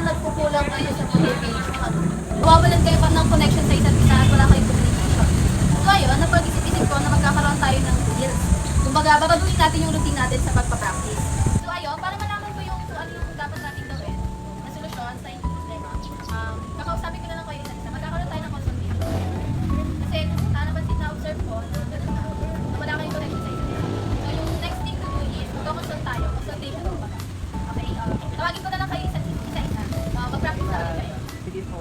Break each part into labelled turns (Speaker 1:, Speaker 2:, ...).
Speaker 1: nagkukulang kayo sa motivation. Nawawalan kayo pa ng connection sa isa't isa at wala kayong communication. So ayun, napag-isip-isip ko na magkakaroon tayo ng deals. Kumbaga, babaguhin natin yung routine natin sa pagpapractice. So ayun, para malaman ko yung kung ano yung dapat natin gawin na solusyon sa inyong problema, kakausapin ko na lang kayo isa't isa. Magkakaroon tayo ng consultation. Kasi napansin na-observe ko na gano'n na wala kayong connection sa isa't isa. So yung next thing to do is, magkakonsult tayo. Consultation ko ba? Okay, tawagin ko na lang kayo isa-isa. Mag-practice natin kayo.
Speaker 2: Sige po.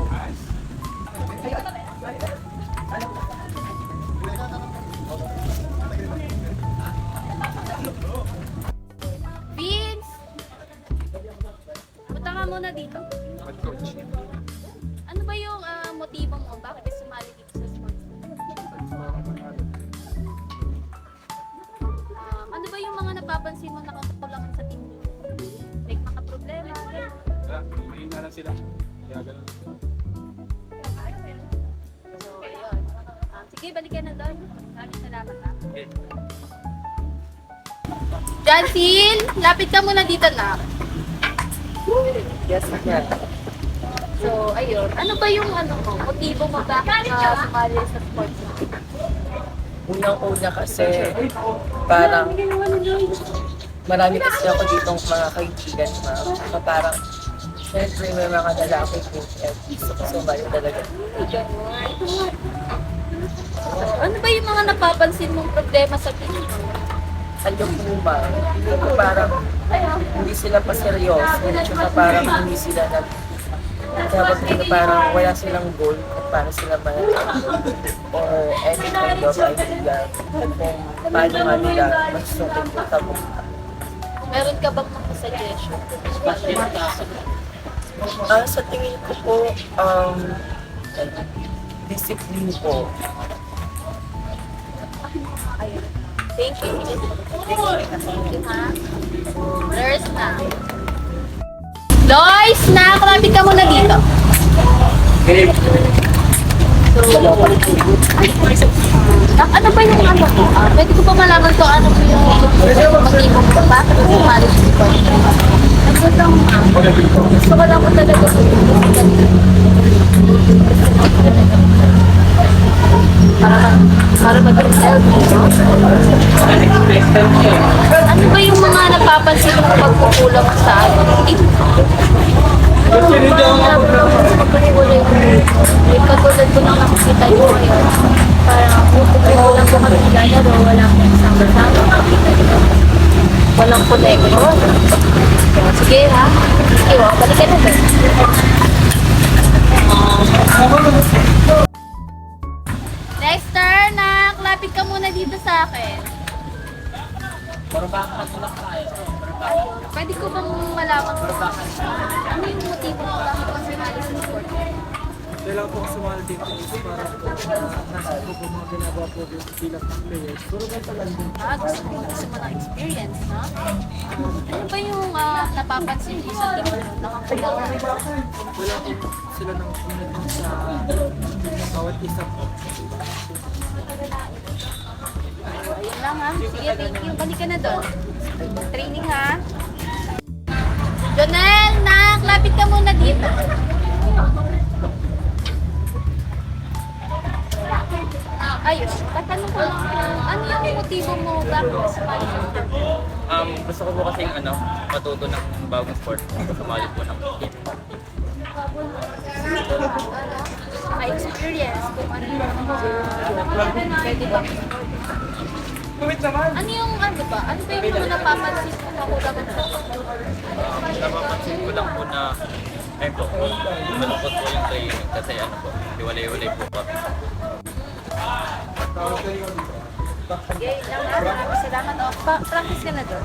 Speaker 1: Vince! Punta ka muna dito.
Speaker 2: Coach.
Speaker 1: Ano ba yung motibo mo? Bakit ka sumali dito sa sports? Ano ba yung mga napapansin mo nakakulang sa team mo? Like, makaproblema?
Speaker 2: May na lang sila. Kaya ganun.
Speaker 1: So, ayun. Sige, balikan na doon. Maraming salamat ha.
Speaker 2: Okay.
Speaker 1: Jansil, lapit ka muna dito na.
Speaker 3: Yes, ma'am.
Speaker 1: So, ayun. Ano ba yung motibo mo bakit ka sumali sa sports?
Speaker 3: Unang-una kasi, parang marami kasi ako ditong mga kaibigan, ma'am. So, parang, syempre may mga lalaki po at gusto ko sumali talaga.
Speaker 1: Ano ba yung mga napapansin mong problema sa team mo?
Speaker 3: Alam po ba, parang hindi sila pa seryoso, tsaka parang hindi sila dapat dito parang wala silang goal kung paano sila or any kind of idea kung paano nga nila masusungkit yung tabunan.
Speaker 1: Meron ka bang mga suggestion?
Speaker 3: Sa tingin ko po, discipline po.
Speaker 1: Ayun. Thank you. Thank you, ha? Nurse na. Lois, na! Kumapit ka muna dito. Ano ba yung ano ko? Pwede ko pa malaman ko ano po yung motibo ko. Bakit ko sumali sa sport? Gusto ko lang po talaga para mag-excel mo. Ano ba yung mga napapansin mo pagkukulang sa team? Pagkukulang yung katulad ko nang nakikita nyo ngayon. Parang kukulang ko kami naglalaro, wala akong kasama-sama. Walang connection. Sige ha. Sige, balikan na din. Next turn, nak. Lapit ka muna dito sa akin. Pwede ko bang malaman ano yung motibo mo bakit ka sumali sa sport?
Speaker 4: Kailangan po sumali dito is para nasa ko po mga ginagawa po bilang players. Puro ganito lang din.
Speaker 1: Gusto mo ng experience, no? Ano ba yung napapansin mo sa team mo? Nakakulang na rin.
Speaker 4: Wala po sila ng commitment sa bawat isa po.
Speaker 1: Ayun lang ha. Sige, thank you. Balik ka na doon. Training ha. Jonel, nak, lapit ka muna dito. Ayun, tatanong ko lang ano yung motibo mo bakit ka sumali sa sport?
Speaker 5: Gusto ko po kasing matuto ng bagong sport. Sumali po ng team.
Speaker 1: May experience kung ano yung pwede ba? Ano yung ano ba? Ano ba yung mga napapansin mo makulang sa
Speaker 5: Napapansin ko lang po na po, malungkot po yung training kasi hiwalay-hiwalay po kami.
Speaker 1: Sige, lang ha. Maraming salamat. Practice ka na doon.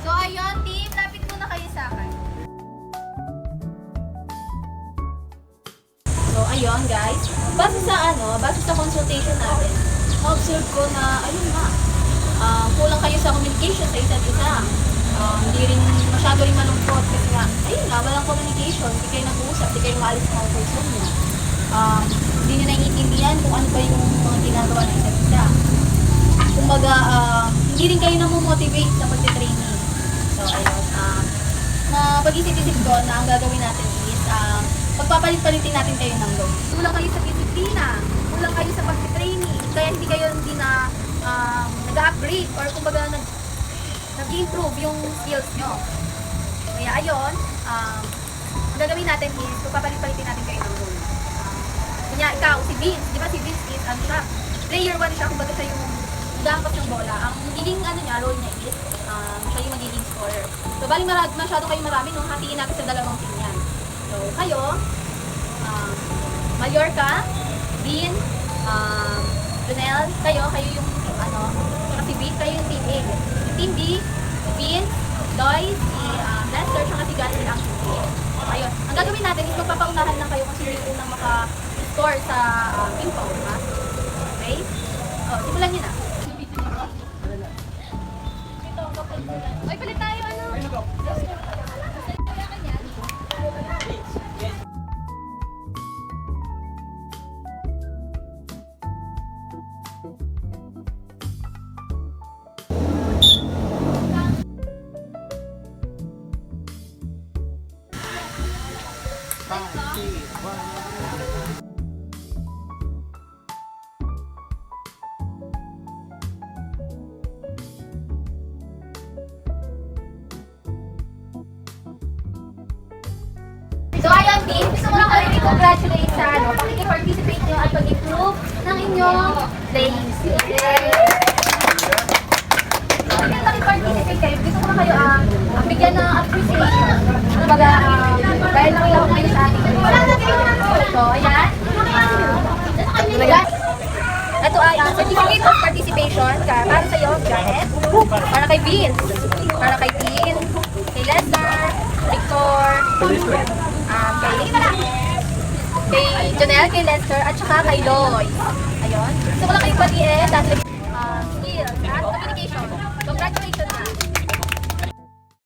Speaker 1: So ayun, team, lapit muna kayo sa akin. So ayun guys, base sa consultation natin, na-observe ko na, ayun nga, kulang kayo sa communication sa isa't isa. Hindi rin masyado rin malungkot kasi nga, ayun nga, walang communication, hindi kayo nag-uusap, hindi kayo maalis ng comfort zone niya. Hindi nyo naiintindihan kung ano ba yung mga ginagawa ng isa't isa. Kumbaga, hindi rin kayo namomotivate sa pagtitraining. So, ayun, na pag-isip-isip ko na ang gagawin natin is, pagpapalit-palitin natin kayo ng goal. Kulang kayo sa disiplina, kulang kayo sa pagtitraining, kaya hindi na nag-upgrade or kumbaga nag-improve yung skills nyo. Kaya ayun, ang gagawin natin is pagpapalit-palitin natin kayo ng goal. Kanya ikaw, si Vince, di ba si Vince is siya, player 1 siya, kumbaga siya yung nag-aangkas ng bola. Ang magiging role niya is, siya yung magiging scorer. So, bali masyado kayo marami, no? Hatiin natin sa dalawang team yan. So, kayo, Mallorca, Vin, Junel, kayo yung saka si Vin, kayo yung team A. Yung team B, Vin, Lois, si Lester, saka si Gary ang team A. So, ayun. Ang gagawin natin is magpapaunahan lang kayo kung sino yung unang maka-score sa info, ha? Okay? Simulan nyo na. Oy, palit tayo, ano? So ayun, team, gusto ko lang kayo i-congratulate sa pakikipag-participate nyo at pag-improve ng inyong playing skills. So, kaya nakipag-participate kayo, gusto ko lang kayo bigyan ng appreciation. Kumbaga, dahil nakilawak kayo sa ating so, ayan. Ito ay certificate of participation para sa'yo, Janet, para kay Vince, para kay Dean, kay Lester, Victor, kay Janelle, kay Lester, at saka kay Loy. Ayun. Gusto ko lang kayo batiin dahil skills at communication. Congratulations